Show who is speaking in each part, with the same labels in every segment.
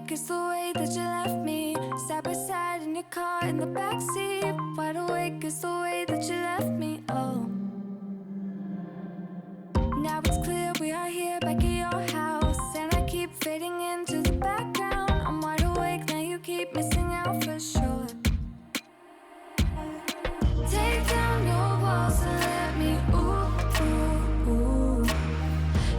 Speaker 1: awake is the way that you left me. Side by side in your car in the backseat. Wide awake is the way that you left me. Oh, now it's clear we are here back at your house, and I keep fading into the background. I'm wide awake now, you keep missing out for sure. Take down your walls and let me ooh, ooh, ooh.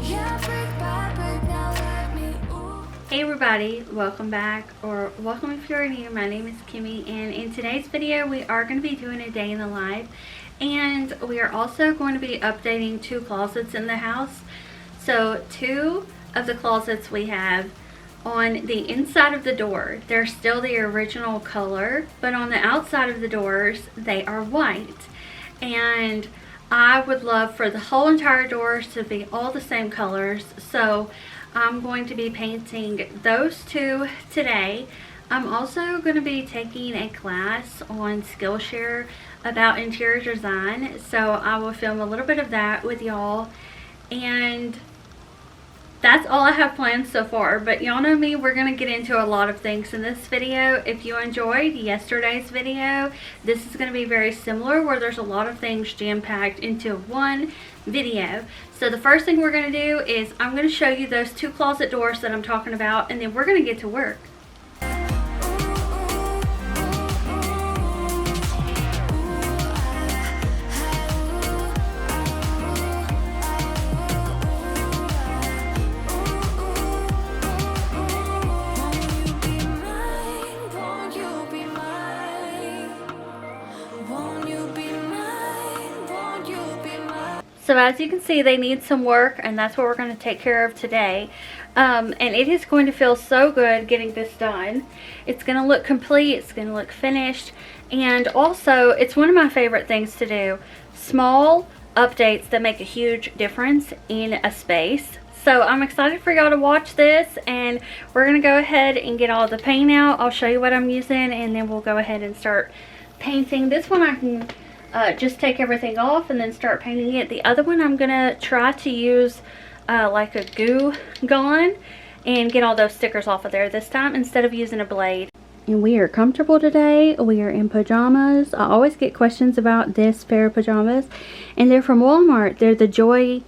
Speaker 1: Yeah, brick by brick, now let me ooh.
Speaker 2: Hey everybody, welcome back, or welcome if you're new. My name is Kimmy, and in today's video we are going to be doing a day in the life, and we are also going to be updating two closets in the house. So two of the closets we have, on the inside of the door, they're still the original color, but on the outside of the doors, they are white. And I would love for the whole entire doors to be all the same colors. So I'm going to be painting those two today. I'm also going to be taking a class on Skillshare about interior design. So I will film a little bit of that with y'all. And that's all I have planned so far, but y'all know me, we're going to get into a lot of things in this video. If you enjoyed yesterday's video, this is going to be very similar, where there's a lot of things jam-packed into one video. So the first thing we're going to do is I'm going to show you those two closet doors that I'm talking about, and then we're going to get to work. So as you can see, they need some work, and that's what we're going to take care of today. And it is going to feel so good getting this done. It's going to look complete, it's going to look finished, and also it's one of my favorite things to do. Small updates that make a huge difference in a space. So I'm excited for y'all to watch this, and we're going to go ahead and get all the paint out. I'll show you what I'm using, and then we'll go ahead and start painting. This one I can just take everything off and then start painting it. The other one I'm gonna try to use like a glue gun and get all those stickers off of there this time instead of using a blade. And we are comfortable today. We are in pajamas. I always get questions about this pair of pajamas, and they're from Walmart. They're the Joy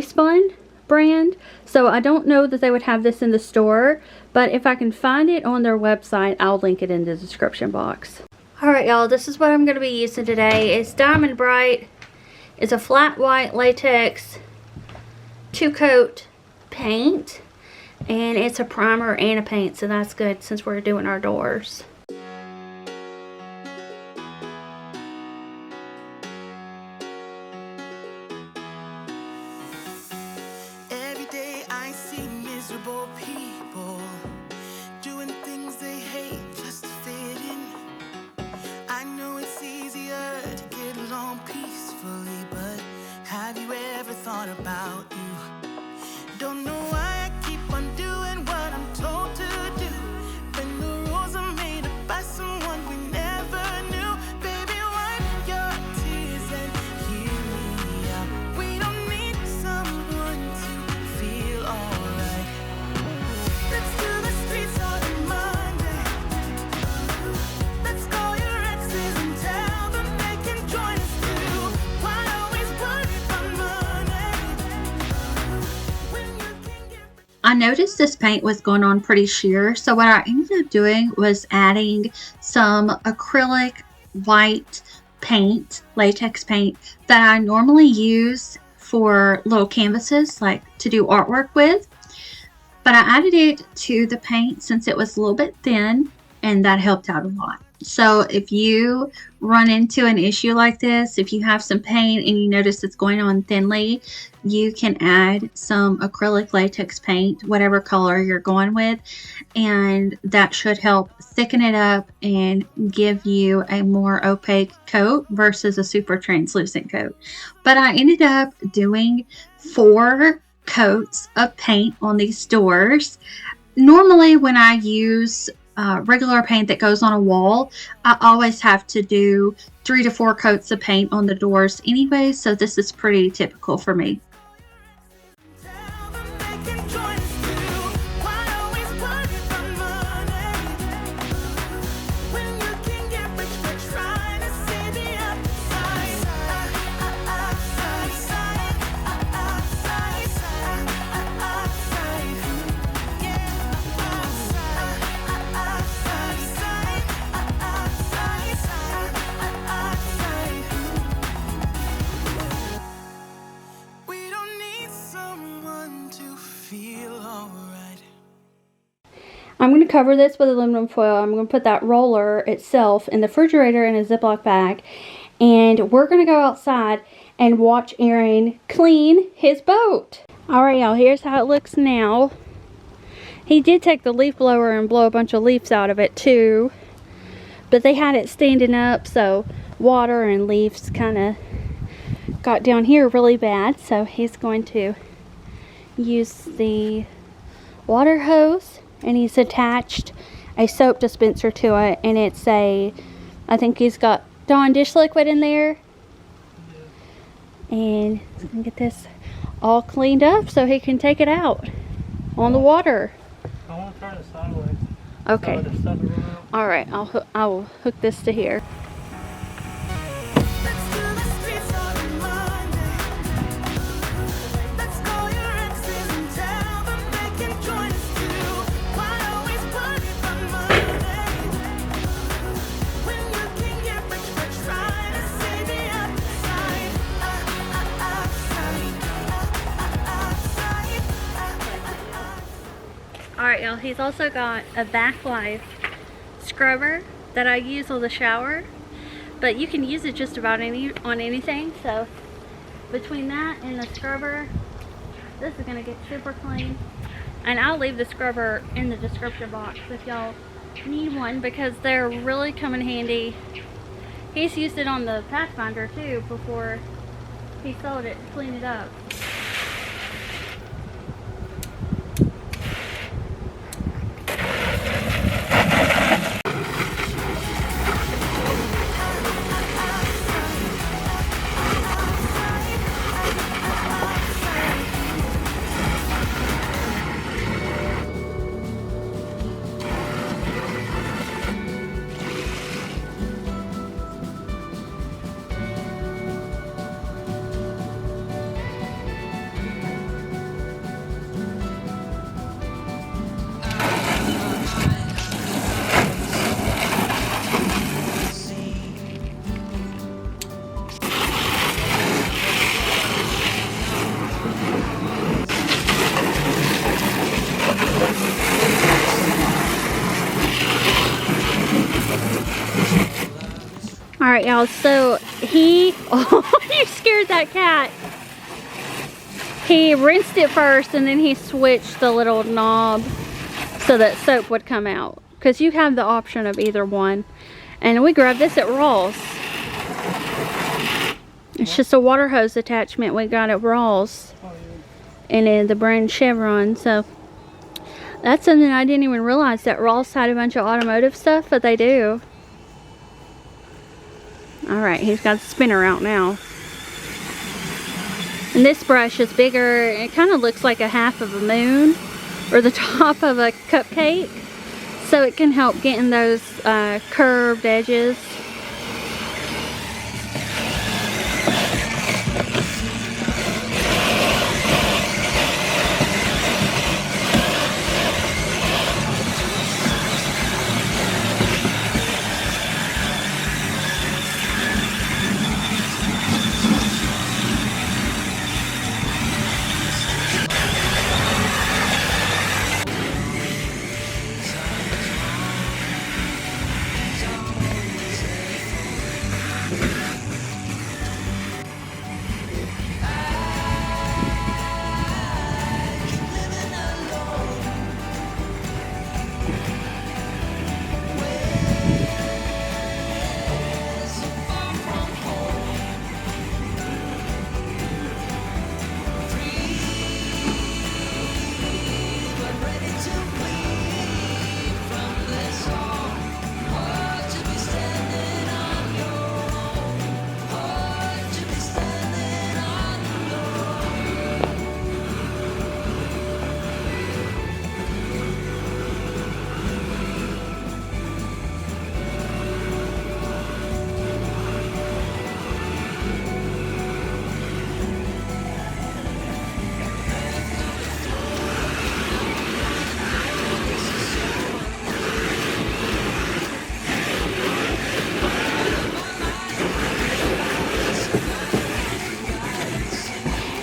Speaker 2: Spun brand. So I don't know that they would have this in the store, but if I can find it on their website, I'll link it in the description box. Alright y'all, this is what I'm going to be using today. It's Diamond Bright. It's a flat white latex 2-coat paint. And it's a primer and a paint, so that's good since we're doing our doors.
Speaker 3: Every day I see miserable people doing things they hate just to fit in. I know it's easier to get along peacefully, but have you ever thought about you? Don't know why I keep on doing what I'm told to do, when the rules are made up by someone we never knew. Baby, wipe your tears and hear me out. We don't need someone to feel alright. Let's do the streets on Monday. Let's call your exes and tell them they can join us too. Why always worry about money when you can get...
Speaker 2: I noticed this paint was going on pretty sheer, so what I ended up doing was adding some acrylic white paint, latex paint, that I normally use for little canvases, like to do artwork with. But I added it to the paint since it was a little bit thin, and that helped out a lot. So if you run into an issue like this, if you have some paint and you notice it's going on thinly, you can add some acrylic latex paint, whatever color you're going with, and that should help thicken it up and give you a more opaque coat versus a super translucent coat. But I ended up doing 4 coats of paint on these doors. Normally when I use regular paint that goes on a wall, I always have to do 3 to 4 coats of paint on the doors anyway, so this is pretty typical for me.
Speaker 3: Tell them they can join us too. Why always worry about
Speaker 2: I'm going to cover this with aluminum foil. I'm going to put that roller itself in the refrigerator in a Ziploc bag. And we're going to go outside and watch Aaron clean his boat. Alright, y'all, here's how it looks now. He did take the leaf blower and blow a bunch of leaves out of it too. But they had it standing up, so water and leaves kind of got down here really bad. So he's going to use the water hose, and he's attached a soap dispenser to it, and it's a, I think he's got Dawn dish liquid in there. And he's gonna get this all cleaned up so he can take it out on the water.
Speaker 4: I want to turn it sideways.
Speaker 2: Okay.
Speaker 4: So the stuff will run out.
Speaker 2: All right, I'll hook this to here.
Speaker 3: Let's do the streets on Monday. Let's call your exes and tell them they can join us too. Why always party on Monday when you can get rich for trying to save the outside?
Speaker 2: All right, y'all. He's also got a backlight scrubber that I use on the shower, but you can use it just about on anything. So between that and the scrubber, this is gonna get super clean. And I'll leave the scrubber in the description box if y'all need one, because they're really come in handy. He's used it on the Pathfinder too before he sold it to clean it up. Alright, y'all, so oh, you scared that cat. He rinsed it first, and then he switched the little knob so that soap would come out. Because you have the option of either one. And we grabbed this at Ross. It's just a water hose attachment we got at Ross. And in the brand Chevron, so that's something I didn't even realize, that Ross had a bunch of automotive stuff, but they do. Alright, he's got the spinner out now. And this brush is bigger. It kind of looks like a half of a moon, or the top of a cupcake. So it can help getting those curved edges.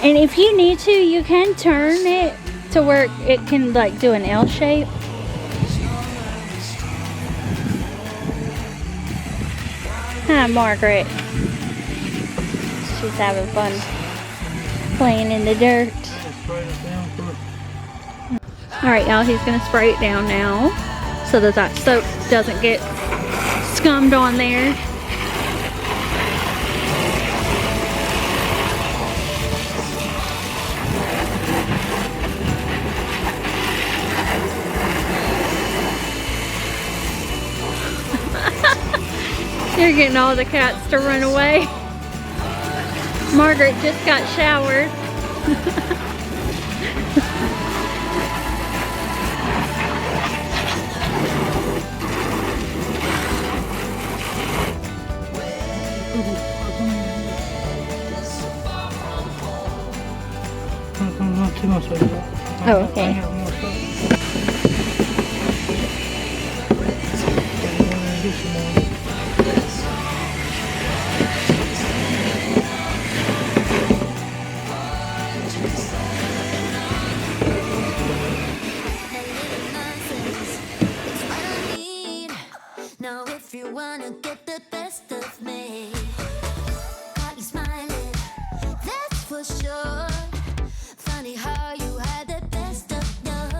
Speaker 2: And if you need to, you can turn it to where it can like do an L shape. Hi, Margaret. She's having fun playing in the dirt.
Speaker 4: Spray it down for
Speaker 2: Alright, y'all, he's going to spray it down now so that that soap doesn't get scummed on there. You're getting all the cats to run away. Margaret just got showered.
Speaker 4: not too much of that.
Speaker 2: Oh, okay.
Speaker 4: I have more soap. Do some more.
Speaker 1: Now if you wanna get the best of me, got you smiling, that's for sure. Funny how you had the best of love.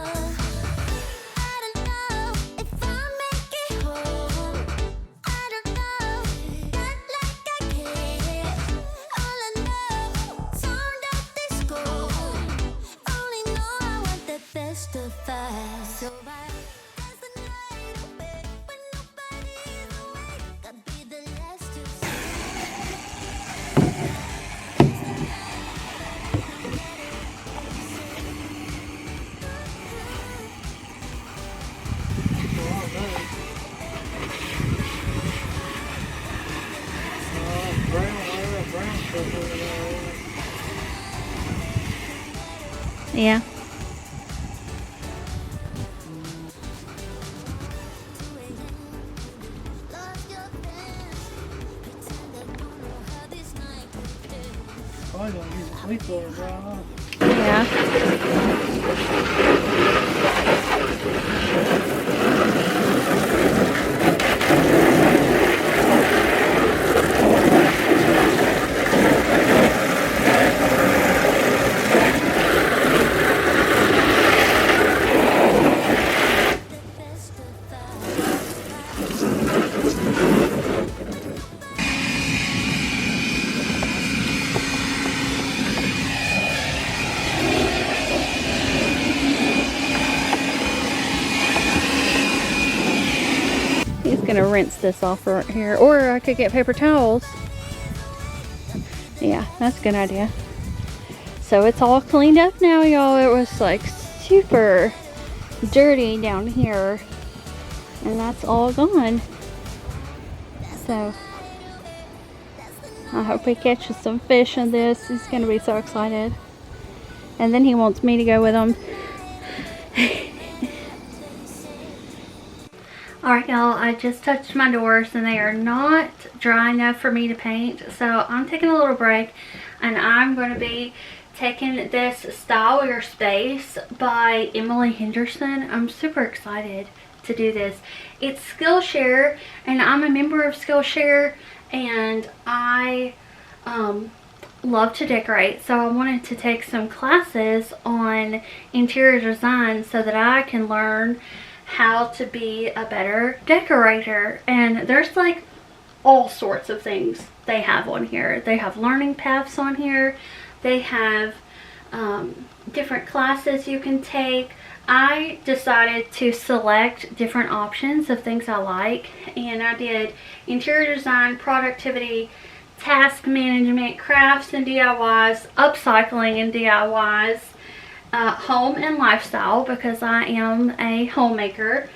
Speaker 1: I don't know if I'll make it home. I don't know, not like I care. All I know, sound of disco. Only know I want the best of us. So I dance the night away when nobody's awake. I'll be the last to
Speaker 2: Yeah.
Speaker 1: lost your fence. Pretend I don't know how this night could end.
Speaker 4: Probably gonna use a leaf blower to dry off.
Speaker 2: Yeah.
Speaker 1: The best of us.
Speaker 2: He's gonna rinse this off right here, or I could get paper towels. Yeah, that's a good idea. So it's all cleaned up now, y'all. It was like super dirty down here, and that's all gone. So I hope he catches some fish in this. He's gonna be so excited, and then he wants me to go with him. Alright, y'all, I just touched my doors and they are not dry enough for me to paint, so I'm taking a little break and I'm going to be taking this Style Your Space by Emily Henderson. I'm super excited to do this. It's Skillshare, and I'm a member of Skillshare, and I love to decorate, so I wanted to take some classes on interior design so that I can learn how to be a better decorator. And there's like all sorts of things they have on here. They have learning paths on here. They have different classes you can take. I decided to select different options of things I like, and I did interior design, productivity, task management, crafts and DIYs, upcycling and DIYs, home and lifestyle, because I am a homemaker,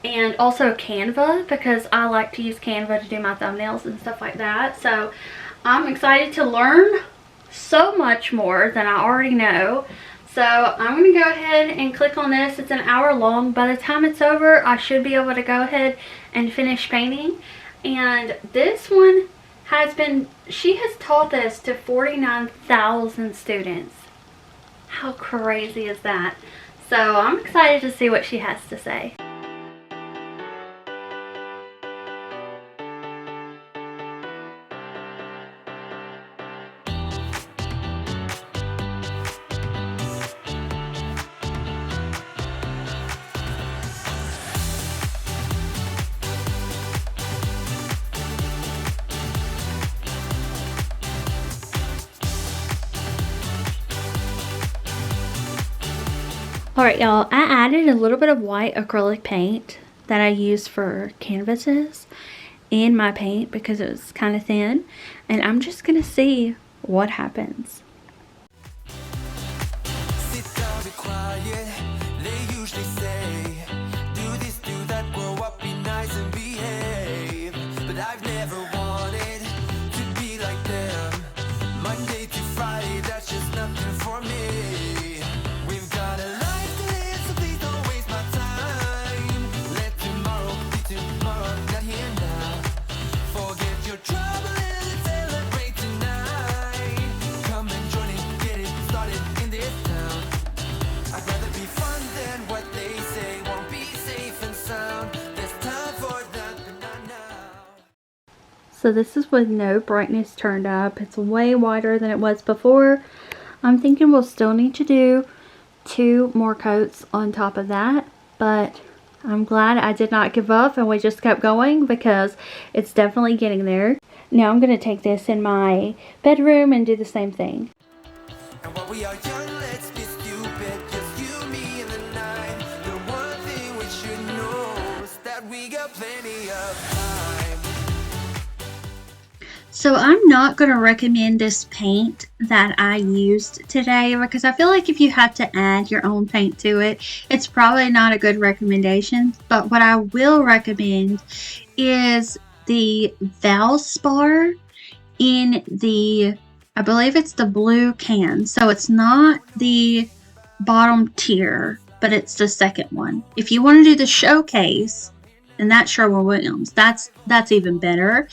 Speaker 2: and also Canva, because I like to use Canva to do my thumbnails and stuff like that. So I'm excited to learn so much more than I already know. So I'm going to go ahead and click on this. It's an hour long. By the time it's over, I should be able to go ahead and finish painting. And this one has been, she has taught this to 49,000 students. How crazy is that? So I'm excited to see what she has to say. Alright y'all, I added a little bit of white acrylic paint that I use for canvases in my paint because it was kind of thin, and I'm just going to see what happens.
Speaker 3: Sit down, be quiet. They usually say, do this, do that, grow up, be nice and behave. But I've never wanted to be like them. Monday to Friday, that's just nothing for me. We've got a life to live, so please don't waste my time. Let tomorrow be tomorrow, not here now. Forget your trouble and celebrate tonight. Come and join it, get it started in this town. I'd rather be fun than what they say won't be safe and sound. There's time for that, but not now.
Speaker 2: So this is with no brightness turned up. It's way wider than it was before. I'm thinking we'll still need to do 2 more coats on top of that, but I'm glad I did not give up and we just kept going because it's definitely getting there. Now I'm going to take this in my bedroom and do the same thing.
Speaker 3: And while we are young, let's be stupid. Just you, me, and the night. The one thing we should know is that we got plenty of time.
Speaker 2: So I'm not going to recommend this paint that I used today because I feel like if you have to add your own paint to it, it's probably not a good recommendation. But what I will recommend is the Valspar in the, I believe it's the blue can. So it's not the bottom tier, but it's the second one. If you want to do the showcase, and that's Sherwin-Williams, that's even better.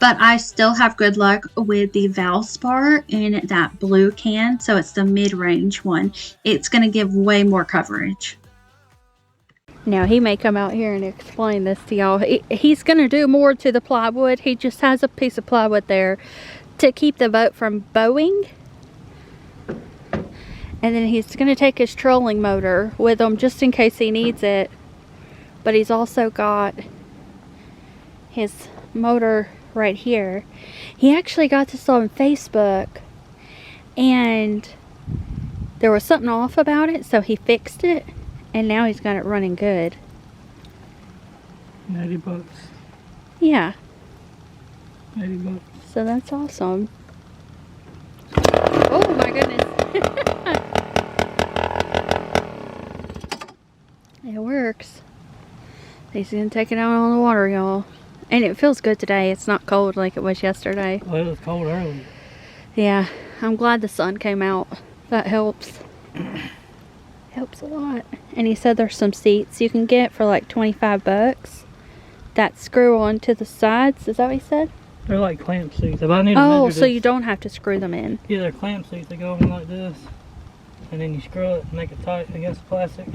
Speaker 2: But I still have good luck with the Valspar in that blue can, so it's the mid-range one. It's going to give way more coverage. Now he may come out here and explain this to y'all. He's going to do more to the plywood. He just has a piece of plywood there to keep the boat from bowing. And then he's going to take his trolling motor with him just in case he needs it. But he's also got his motor right here. He actually got this on Facebook and there was something off about it, so he fixed it and now he's got it running good.
Speaker 4: $80.
Speaker 2: Yeah.
Speaker 4: $80.
Speaker 2: So that's awesome. Oh my goodness. It works. He's gonna take it out on the water, y'all. And it feels good today. It's not cold like it was yesterday.
Speaker 4: Well, it was cold early.
Speaker 2: Yeah, I'm glad the sun came out. That helps. Helps a lot. And he said there's some seats you can get for like 25 bucks that screw on to the sides. Is that what he said?
Speaker 4: They're like clamp seats. If I need to
Speaker 2: Oh,
Speaker 4: measure
Speaker 2: so
Speaker 4: this-
Speaker 2: you don't have to screw them in.
Speaker 4: Yeah, they're clamp seats. They go on like this. And then you screw it and make it tight against the plastic.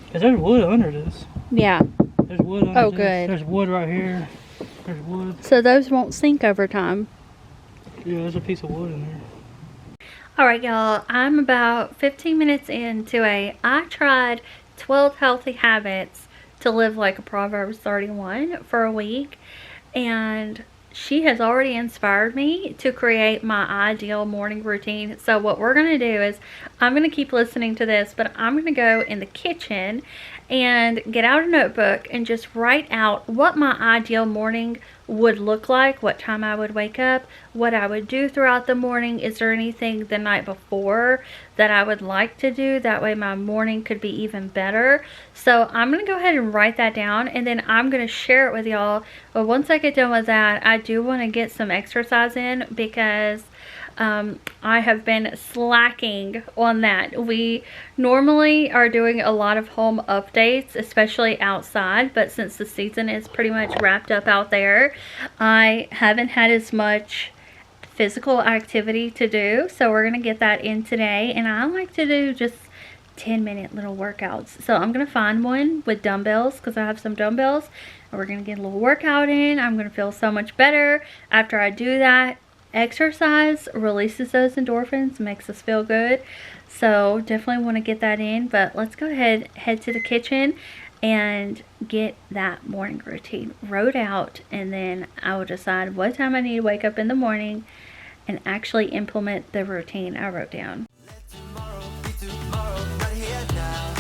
Speaker 4: Because there's wood under this.
Speaker 2: Yeah.
Speaker 4: There's wood under
Speaker 2: Oh,
Speaker 4: this.
Speaker 2: good.
Speaker 4: There's wood right here. There's wood.
Speaker 2: So those won't sink over time.
Speaker 4: Yeah, there's a piece of wood in there.
Speaker 2: Alright y'all, I'm about 15 minutes into I tried 12 healthy habits to live like a Proverbs 31 for a week, and she has already inspired me to create my ideal morning routine. So what we're going to do is I'm going to keep listening to this, but I'm going to go in the kitchen and get out a notebook and just write out what my ideal morning would look like, what time I would wake up, what I would do throughout the morning. Is there anything the night before that I would like to do? That way my morning could be even better. So I'm going to go ahead and write that down, and then I'm going to share it with y'all. But once I get done with that, I do want to get some exercise in because I have been slacking on that. We normally are doing a lot of home updates, especially outside, but since the season is pretty much wrapped up out there, I haven't had as much physical activity to do. So we're gonna get that in today, and I like to do just 10-minute little workouts. So I'm gonna find one with dumbbells because I have some dumbbells, and we're gonna get a little workout in. I'm gonna feel so much better after I do that. Exercise releases those endorphins, makes us feel good. So definitely want to get that in. But let's go ahead, head to the kitchen and get that morning routine wrote out, and then I will decide what time I need to wake up in the morning and actually implement the routine I wrote down.
Speaker 3: Let tomorrow be tomorrow, not here now.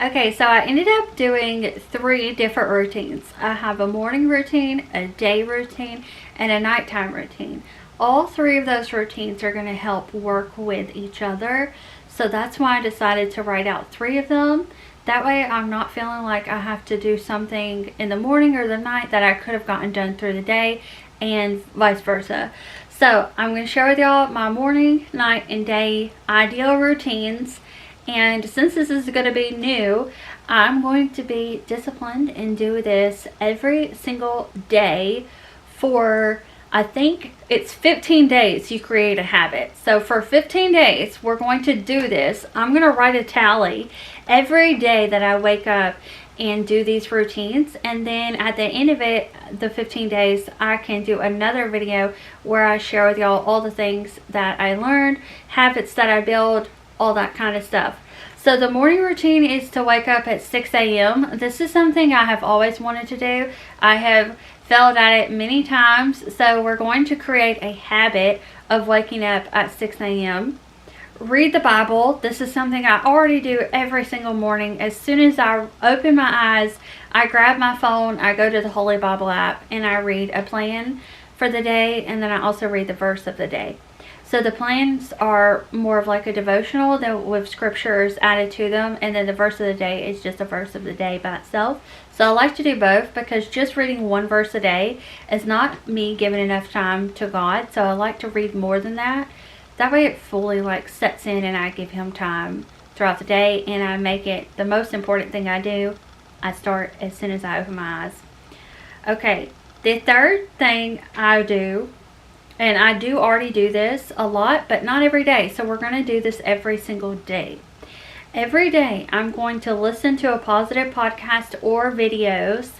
Speaker 2: Okay, so I ended up doing 3 different routines. I have a morning routine, a day routine, and a nighttime routine. All 3 of those routines are going to help work with each other. So that's why I decided to write out 3 of them. That way I'm not feeling like I have to do something in the morning or the night that I could have gotten done through the day, and vice versa. So I'm going to share with y'all my morning, night, and day ideal routines. And since this is going to be new, I'm going to be disciplined and do this every single day for, I think it's 15 days you create a habit. So for 15 days, we're going to do this. I'm going to write a tally every day that I wake up and do these routines. And then at the end of it, the 15 days, I can do another video where I share with y'all all the things that I learned, habits that I build, all that kind of stuff. So the morning routine is to wake up at 6 a.m. This is something I have always wanted to do. I have failed at it many times. So we're going to create a habit of waking up at 6 a.m. Read the Bible. This is something I already do every single morning. As soon as I open my eyes, I grab my phone, I go to the Holy Bible app, and I read a plan for the day, and then I also read the verse of the day. So the plans are more of like a devotional with scriptures added to them, and then the verse of the day is just a verse of the day by itself. So I like to do both because just reading one verse a day is not me giving enough time to God. So I like to read more than that. That way it fully like sets in and I give him time throughout the day, and I make it the most important thing I do. I start as soon as I open my eyes. Okay, the third thing I do, and I do already do this a lot, but not every day. So we're going to do this every single day. Every day I'm going to listen to a positive podcast or videos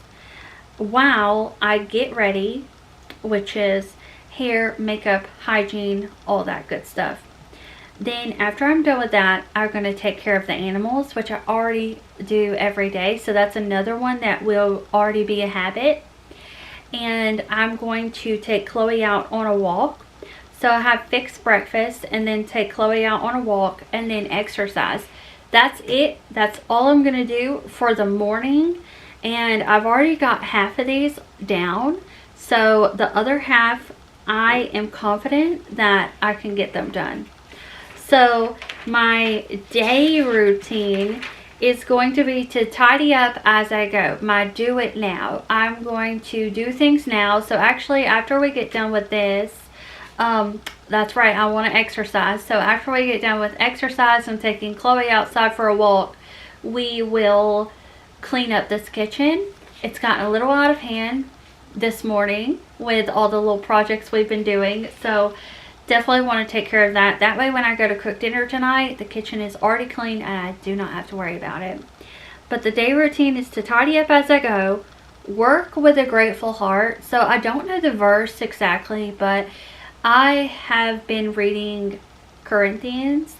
Speaker 2: while I get ready, which is hair, makeup, hygiene, all that good stuff. Then after I'm done with that, I'm going to take care of the animals, which I already do every day. So that's another one that will already be a habit. And I'm going to take Chloe out on a walk. So I have fixed breakfast and then take Chloe out on a walk and then exercise. That's it. That's all I'm going to do for the morning. And I've already got half of these down. So the other half, I am confident that I can get them done. So my day routine is going to be to tidy up as I go. My do it now. I'm going to do things now. So actually after we get done with this, that's right, I want to exercise. So after we get done with exercise and taking Chloe outside for a walk, we will clean up this kitchen. It's gotten a little out of hand this morning with all the little projects we've been doing. So definitely want to take care of that. That way when I go to cook dinner tonight, the kitchen is already clean and I do not have to worry about it. But the day routine is to tidy up as I go, work with a grateful heart. So I don't know the verse exactly, but I have been reading Corinthians,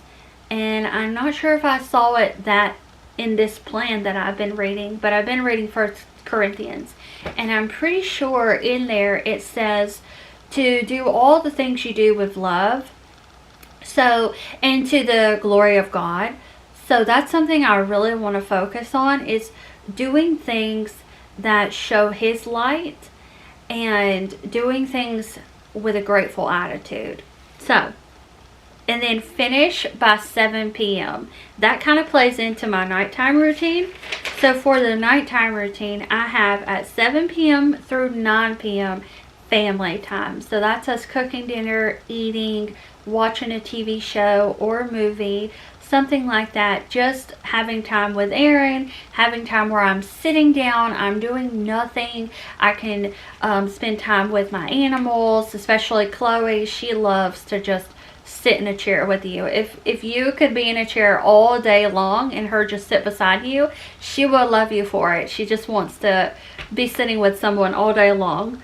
Speaker 2: and I'm not sure if I saw it that in this plan that I've been reading, but I've been reading 1 Corinthians, and I'm pretty sure in there it says to do all the things you do with love, so, and to the glory of God. So that's something I really want to focus on, is doing things that show his light and doing things with a grateful attitude. So, and then finish by 7 p.m. That kind of plays into my nighttime routine. So for the nighttime routine, I have at 7 p.m. through 9 p.m. family time. So that's us cooking dinner, eating, watching a TV show or a movie, something like that. Just having time with Aaron, having time where I'm sitting down, I'm doing nothing. I can spend time with my animals, especially Chloe. She loves to just sit in a chair with you. If you could be in a chair all day long and her just sit beside you, she will love you for it. She just wants to be sitting with someone all day long.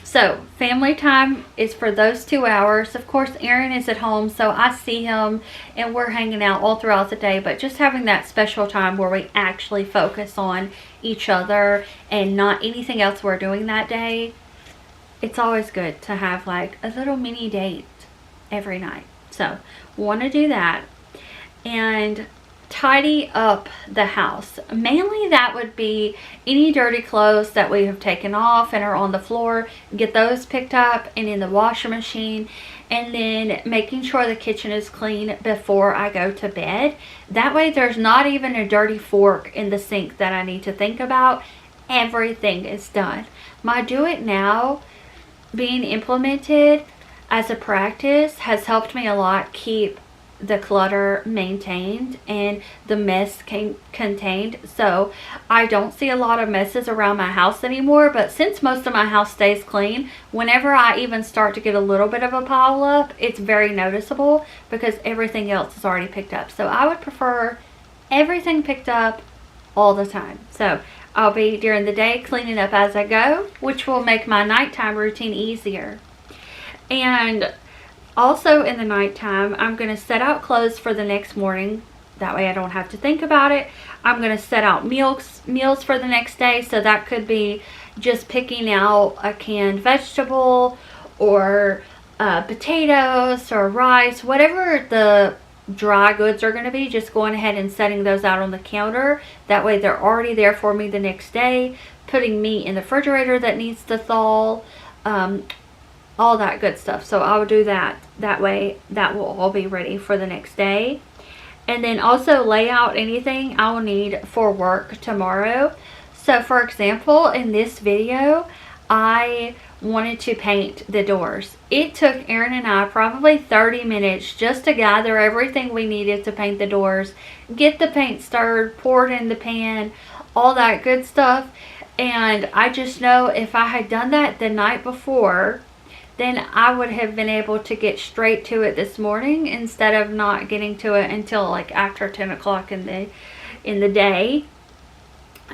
Speaker 2: So family time is for those 2 hours. Of course, Aaron is at home, so I see him and we're hanging out all throughout the day, but just having that special time where we actually focus on each other and not anything else we're doing that day. It's always good to have like a little mini date every night. So want to do that. And tidy up the house. Mainly that would be any dirty clothes that we have taken off and are on the floor, get those picked up and in the washer machine, and then making sure the kitchen is clean before I go to bed. That way there's not even a dirty fork in the sink that I need to think about. Everything is done. My do it now being implemented as a practice has helped me a lot keep the clutter maintained and the mess contained. So I don't see a lot of messes around my house anymore, but since most of my house stays clean, whenever I even start to get a little bit of a pile up, it's very noticeable because everything else is already picked up. So I would prefer everything picked up all the time. So I'll be during the day cleaning up as I go, which will make my nighttime routine easier. And also in the nighttime, I'm going to set out clothes for the next morning. That way I don't have to think about it. I'm going to set out meals for the next day. So that could be just picking out a canned vegetable or potatoes or rice, whatever the dry goods are going to be, just going ahead and setting those out on the counter. That way they're already there for me the next day. Putting meat in the refrigerator that needs to thaw. All that good stuff. So I will do that. That way that will all be ready for the next day. And then also lay out anything I will need for work tomorrow. So for example, in this video, I wanted to paint the doors. It took Aaron and I probably 30 minutes just to gather everything we needed to paint the doors, get the paint stirred, pour it in the pan, all that good stuff. And I just know if I had done that the night before, then I would have been able to get straight to it this morning instead of not getting to it until like after 10 o'clock in the day.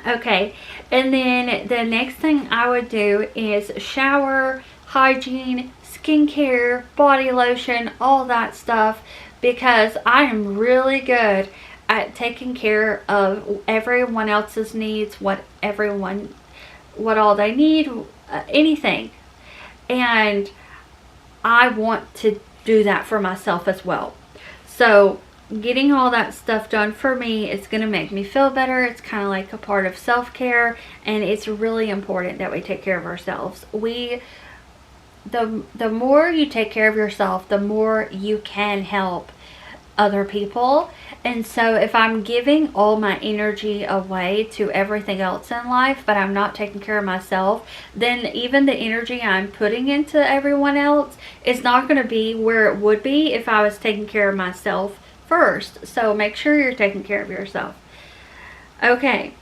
Speaker 2: Okay, and then the next thing I would do is shower, hygiene, skincare, body lotion, all that stuff, because I am really good at taking care of everyone else's needs, what all they need, anything. And I want to do that for myself as well. So getting all that stuff done for me is going to make me feel better. It's kind of like a part of self-care, and it's really important that we take care of ourselves. The more you take care of yourself, the more you can help other people. And so if I'm giving all my energy away to everything else in life, but I'm not taking care of myself, then even the energy I'm putting into everyone else is not going to be where it would be if I was taking care of myself first. So make sure you're taking care of yourself. Okay,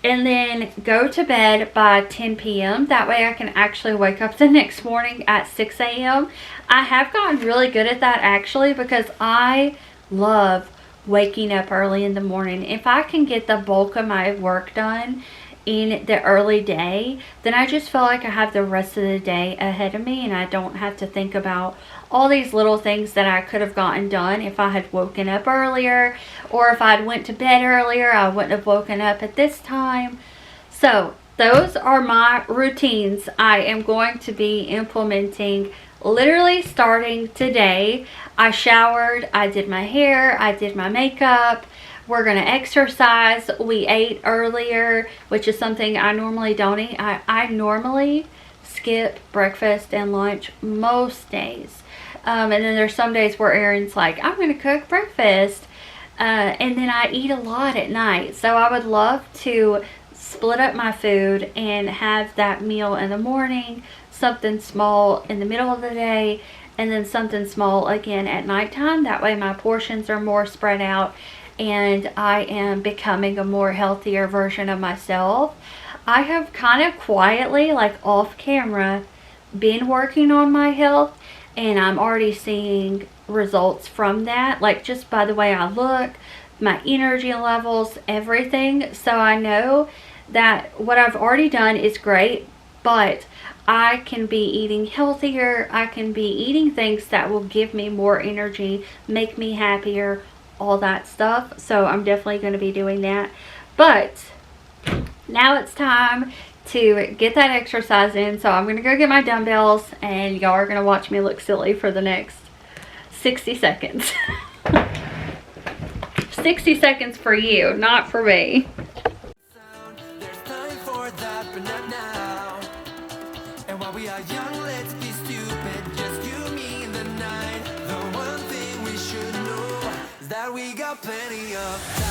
Speaker 2: and then go to bed by 10 p.m. That way I can actually wake up the next morning at 6 a.m. I have gotten really good at that actually, because I love waking up early in the morning. If I can get the bulk of my work done in the early day, then I just feel like I have the rest of the day ahead of me, and I don't have to think about all these little things that I could have gotten done if I had woken up earlier, or if I'd went to bed earlier, I wouldn't have woken up at this time. So those are my routines I am going to be implementing literally starting today. I showered, I did my hair, I did my makeup. We're going to exercise. We ate earlier, which is something I normally don't eat. I normally skip breakfast and lunch most days. And then there's some days where Aaron's like, I'm going to cook breakfast. And then I eat a lot at night. So I would love to split up my food and have that meal in the morning, something small in the middle of the day, and then something small again at nighttime. That way my portions are more spread out and I am becoming a more healthier version of myself. I have kind of quietly, like off camera, been working on my health, and I'm already seeing results from that, like just by the way I look, my energy levels, everything. So I know that what I've already done is great, but I can be eating healthier. I can be eating things that will give me more energy, make me happier, all that stuff. So I'm definitely going to be doing that. But now it's time to get that exercise in. So I'm going to go get my dumbbells, and y'all are going to watch me look silly for the next 60 seconds. 60 seconds for you, not for me.
Speaker 3: There's time for that, but not now. And while we are young, let's be stupid. Just you, me, and the night. The one thing we should know is that we got plenty of time.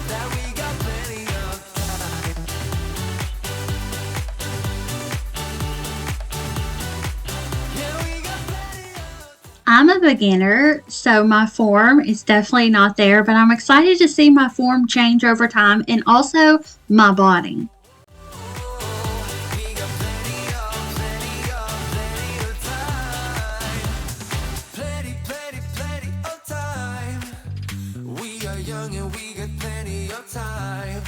Speaker 3: That we got plenty of time. Yeah, we got plenty of time.
Speaker 2: I'm a beginner, so my form is definitely not there, but I'm excited to see my form change over time and also my body.
Speaker 3: We got plenty of time. Plenty of time. We are young and we got plenty of time.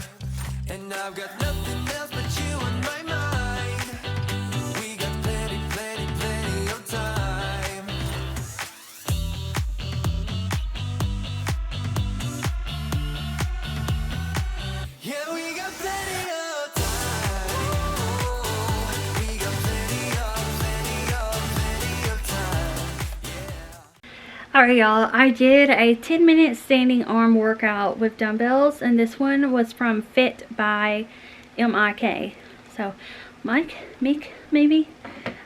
Speaker 3: And I've got nothing else but you on my mind. We got plenty of time. Yeah, we got plenty of time. We got plenty of time.
Speaker 2: Alright y'all, I did a 10-minute standing arm workout with dumbbells, and this one was from Fit by MIK. So, Mick, maybe?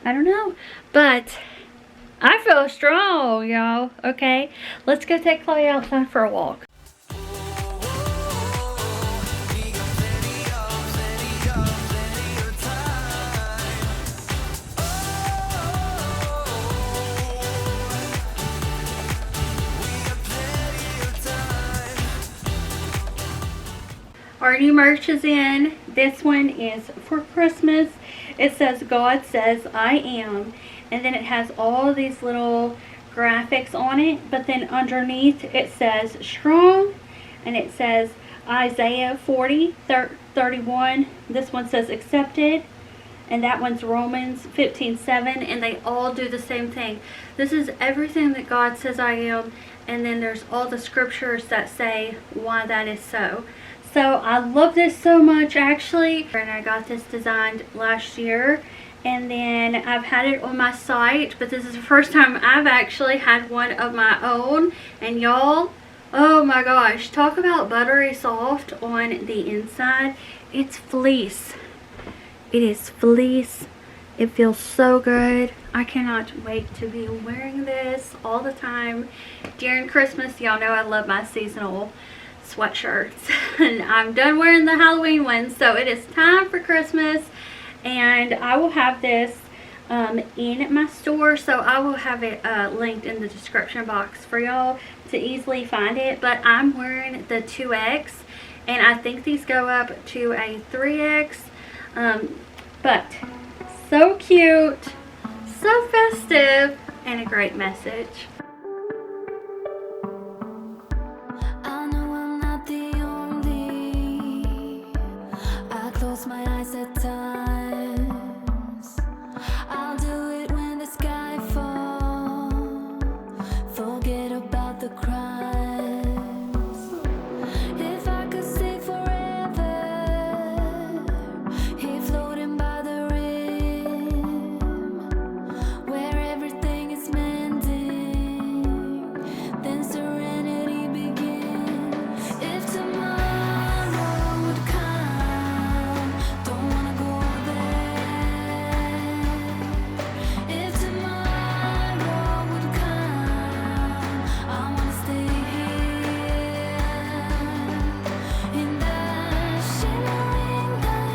Speaker 2: I don't know. But, I feel strong, y'all. Okay, let's go take Chloe outside for a walk.
Speaker 3: We got plenty of time. We got plenty of time.
Speaker 2: Our new merch is in. This one is for Christmas. It says, God says I am. And then it has all these little graphics on it. But then underneath it says strong. And it says Isaiah 40:31. This one says accepted. And that one's Romans 15:7. And they all do the same thing. This is everything that God says I am. And then there's all the scriptures that say why that is so. So I love this so much actually. And I got this designed last year. And then I've had it on my site. But this is the first time I've actually had one of my own. And y'all, oh my gosh. Talk about buttery soft on the inside. It's fleece. It is fleece. It feels so good. I cannot wait to be wearing this all the time during Christmas. Y'all know I love my seasonal sweatshirts. And I'm done wearing the Halloween ones. So it is time for Christmas. And I will have this in my store. So I will have it linked in the description box for y'all to easily find it. But I'm wearing the 2X. And I think these go up to a 3X. But so cute, so festive, and a great message.
Speaker 1: I know I'm not the only. I close my eyes at times. I'll do it when the sky falls. Forget about the crimes. If I could stay forever, here floating by the rim, where everything is mending, then serenity begins. If tomorrow would come, don't wanna go there. If tomorrow would come, I wanna stay here in the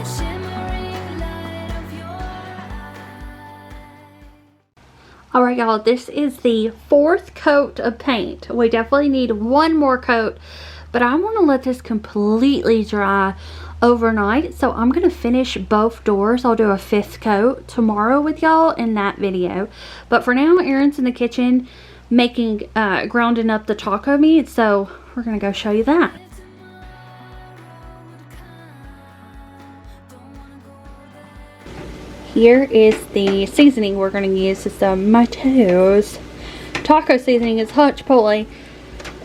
Speaker 1: shimmering light of your eyes.
Speaker 2: Alright y'all, this is the 4th coat of paint. We definitely need one more coat, but I want to let this completely dry overnight. So I'm going to finish both doors. I'll do a 5th coat tomorrow with y'all in that video. But for now, Erin's in the kitchen making, grounding up the taco meat. So we're going to go show you that. Here is the seasoning we're going to use. It's the Mato's taco seasoning. It's hot chipotle.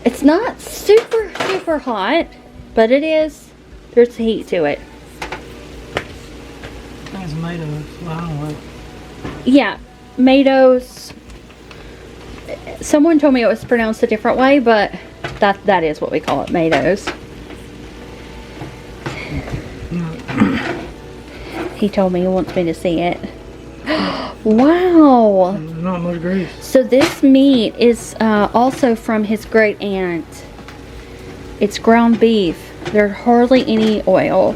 Speaker 2: It's not super hot, but it is. There's heat to it.
Speaker 4: I think it's tomatoes. Well, I don't know.
Speaker 2: Yeah, Mato's someone told me it was pronounced a different way, but that is what we call it, tomatoes. He told me he wants me to see it. Wow.
Speaker 4: Not much grease.
Speaker 2: So this meat is also from his great aunt. It's ground beef. There's hardly any oil,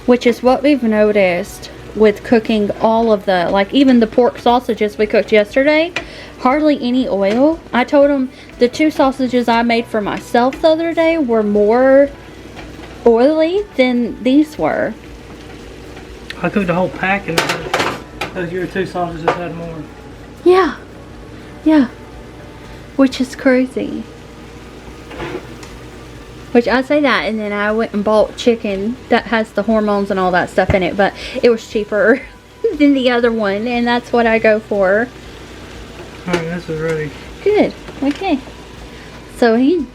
Speaker 2: which is what we've noticed with cooking all of the, like even the pork sausages we cooked yesterday, hardly any oil. I told him the 2 sausages I made for myself the other day were more oily than these were.
Speaker 4: I cooked a whole pack and those your 2 sausages had more.
Speaker 2: Yeah. Yeah. Which is crazy. Which I say that, and then I went and bought chicken that has the hormones and all that stuff in it, but it was cheaper than the other one, and that's what I go for.
Speaker 4: Alright, this is ready.
Speaker 2: Good. Okay. So he,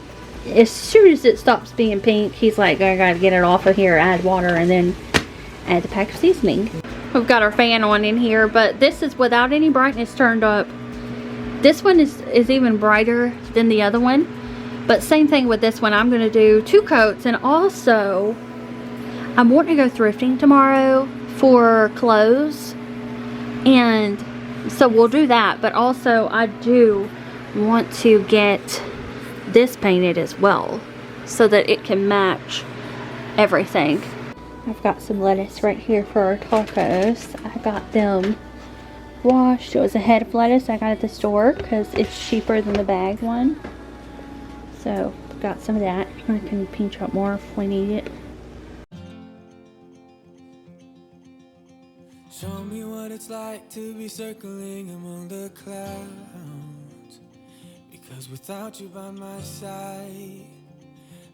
Speaker 2: as soon as it stops being pink, he's like, I gotta get it off of here, add water, and then add the pack of seasoning. We've got our fan on in here, but this is without any brightness turned up. This one is even brighter than the other one. But same thing with this one. I'm going to do 2 coats. And also, I'm wanting to go thrifting tomorrow for clothes. And so we'll do that. But also, I do want to get this painted as well, so that it can match everything. I've got some lettuce right here for our tacos. I got them washed. It was a head of lettuce I got at the store because it's cheaper than the bag one. So, got some of that. I can pinch up more if we need it.
Speaker 3: Show me what it's like to be circling among the clouds. Because without you by my side,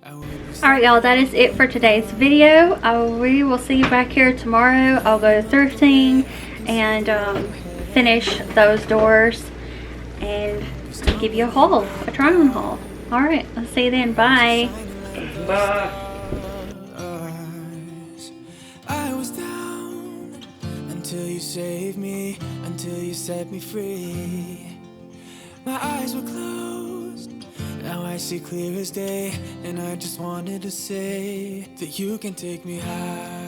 Speaker 3: I would be.
Speaker 2: Alright y'all, that is it for today's video. We will see you back here tomorrow. I'll go thrifting and finish those doors and give you a haul, a try-on haul. Alright, I'll see you then. Bye.
Speaker 4: Bye.
Speaker 3: I was down until you saved me, until you set me free. My eyes were closed, now I see clear as day, and I just wanted to say that you can take me high.